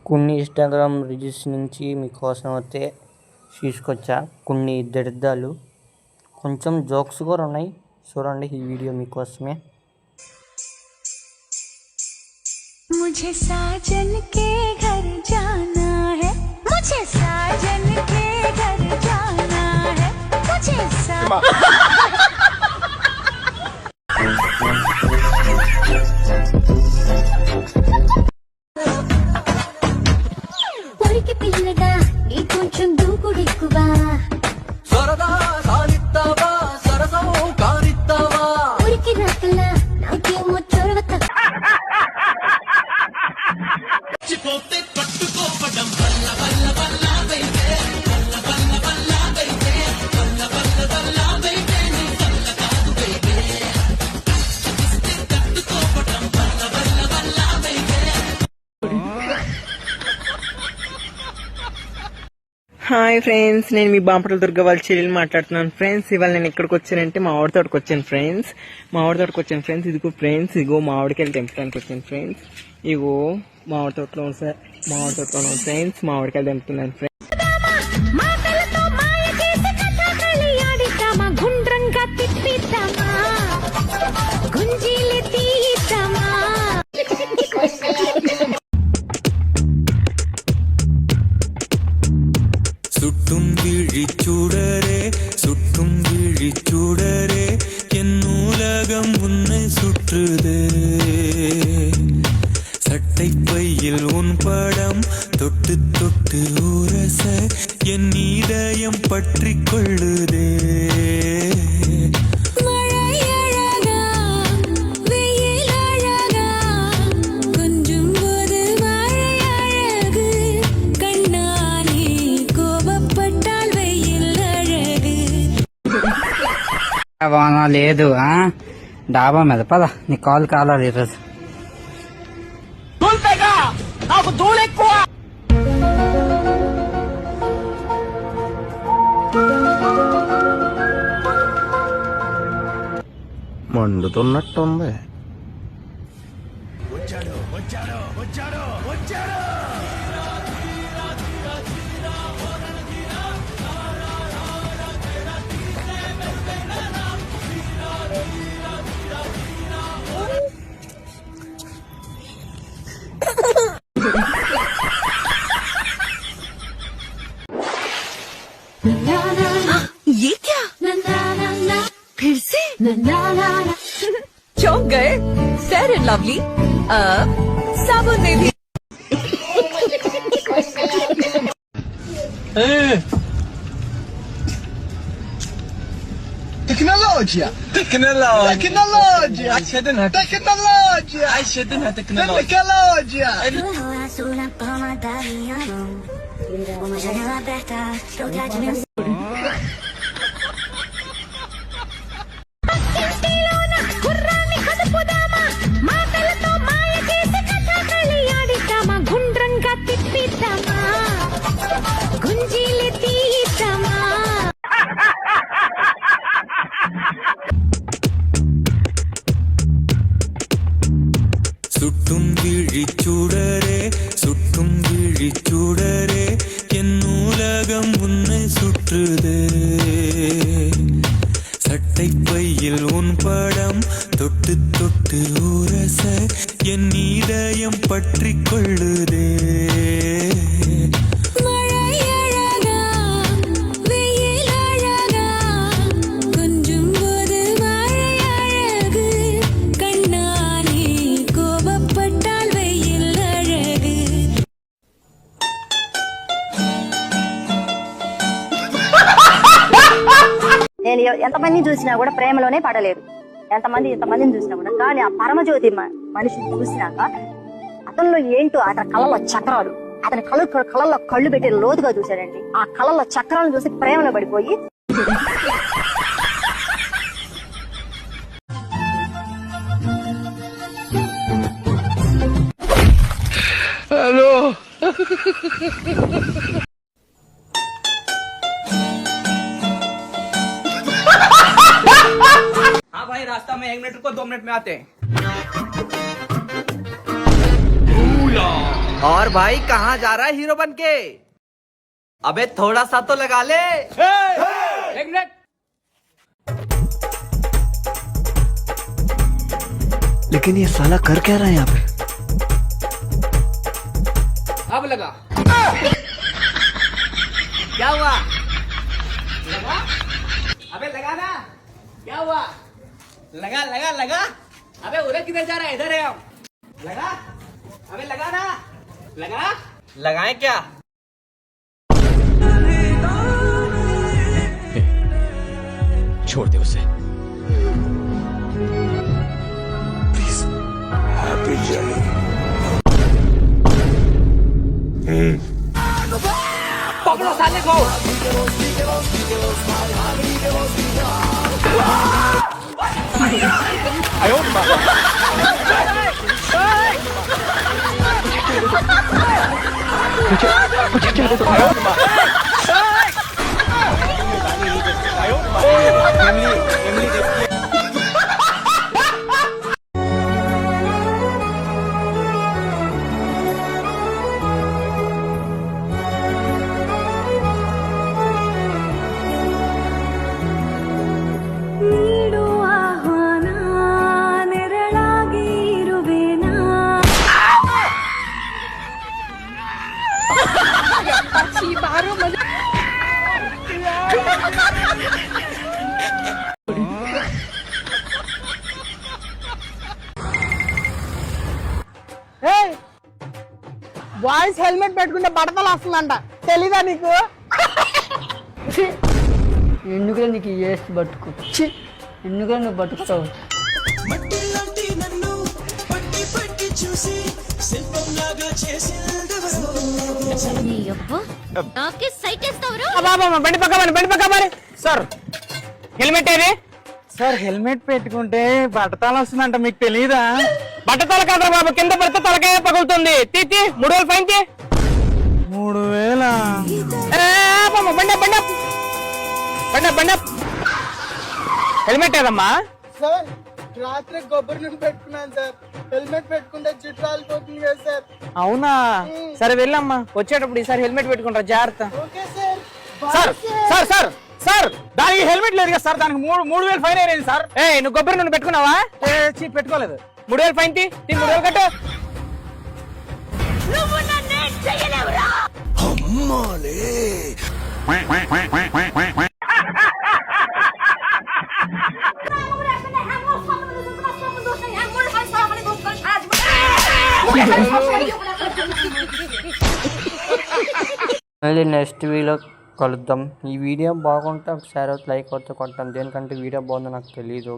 కొన్ని Instagram reels నుంచి మీకోసం అయితే తీసుకొచ్చా కొన్ని దరిద్రాలు, కొంచెం జోక్స్ కూడా ఉన్నాయి. చూడండి, ఈ వీడియో మీకోసమే. मुझे साजन के घर जाना है, मुझे साजन के घर जाना है, मुझे ఉరికి పిల్లడా నీ కొంచెం దూకుడెక్కువా సరదా సానిస్తావా సరసం కారిస్తావా ఉరికి రాకలా నాకేమో చొరవ చిపోతే పట్టుకోపడం వల్ల వల్ల వల్ల వైతే వల్ల వల్ల వల్ల వైతే వల్ల వల్ల వల్ల వైతే నీ వల్ల కాదు వైతే పట్టుకోపడం వల్ల వల్ల వల్ల వైతే. హాయ్ ఫ్రెండ్స్, నేను మీ బాంపట్ల దుర్గ వాళ్ళ చెల్లెలు మాట్లాడుతున్నాను. ఫ్రెండ్స్, ఇవాళ నేను ఎక్కడికి వచ్చానంటే మామిడి తోటకు వచ్చాను ఫ్రెండ్స్. ఇదిగో ఫ్రెండ్స్, ఇగో మామిడికాయలు తెంపడానికి వచ్చాను ఫ్రెండ్స్. ఇగో మామిడి తోటలో ఫ్రెండ్స్ మామిడికాయలు తెంపుతున్నాను ఫ్రెండ్స్. சுட்டும் விழி சூடரே என் உலகம் உன்னை சுற்றுதே, சட்டை பையில் உன் படம் தொட்டு தொட்டு உரச என் இதயம் பற்றி கொள்ளுதே. వాన లేదు, డాబా మీద పద, నీ కాలు కాలాలి ఈరోజు. మండుతున్నట్టుంది. ये क्या फिर से चौंक गए? फेयर एंड लवली साबुन में भी تكنولوجيا عشتنا تكنولوجيا. சுட்டும் விழி சூடரே என் உலகம் உன்னை சுற்றுதே, சட்டை பையில் உன் படம் தொட்டு தொட்டு உரச என் இதயம் பற்றி கொள்ளுதே. నేను ఎంతమందిని చూసినా కూడా ప్రేమలోనే పడలేదు. ఎంతమందిని చూసినా కూడా, కానీ ఆ పరమజ్యోతి మనిషిని చూసినాక అతనిలో ఏంటో అతని కళ్ళలో చక్రాలు, అతని కళ్ళల్లో కళ్ళు పెట్టి లోతుగా చూశాడండి. ఆ కళ్ళల్లో చక్రాలను చూసి ప్రేమలో పడిపోయి हेलो हाँ भाई, रास्ता में 1 मिनट रुको, 2 मिनट में आते हैं. और भाई कहाँ जा रहा है हीरो बन के? अबे थोड़ा सा तो लगा ले। एक मिनट। लेकिन ये साला कर क्या रहा है यहाँ पे? अब लगा। क्या हुआ? लगा? अबे लगा ना। क्या हुआ? लगा लगा लगा। अबे उधर किधर जा रहा है? इधर है हम। लगा? अबे लगा ना। लगा? लगाएं क्या? छोड़ दे उसे। पकड़ो साले को। బాయ్స్ హెల్మెట్ పెట్టుకుంటే బడతలు వస్తుందంట, తెలీదా నీకు? ఎందుకులే నీకు వేస్ట్ బతుకు, ఎందుకులే నువ్వు బతుకుతావు. బండి పక్క మరి. సార్ హెల్మెట్ ఏది? సార్ హెల్మెట్ పెట్టుకుంటే బట్టతల వస్తుందంట, మీకు తెలీదా? బట్టతల కాదు బాబు, కింద పడితే తలకాయ పగులుతుంది. తీతి 3000 ఫైన్. 3000? బండి హెల్మెట్ ఏదమ్మా? సార్ రాత్రి కొబ్బరి నూనె పెట్టుకున్నాను సార్, హెల్మెట్ పెట్టుకుంటే జిడ్డు రాలిపోతుంది కదా సార్. అవునా? సరే వెళ్ళమ్మా, వచ్చేటప్పుడు ఈసారి హెల్మెట్ పెట్టుకుంటా, జాగ్రత్త. Okay sir. Sir sir sir sir దానికి హెల్మెట్ లేదు కదా సార్, దానికి 3000 ఫైన్ అయ్యింది సార్. నువ్వు కొబ్బరి నూనె పెట్టుకున్నావా? పెట్టుకోలేదు. 3000 ఫైన్. 3000 కట్టు. మళ్ళీ నెక్స్ట్ వీడియో కలుద్దాం. ఈ వీడియో బాగుంటే ఒకసారి లైక్ కొట్టండి, దేనికంటే వీడియో బాగుందో నాకు తెలియదు.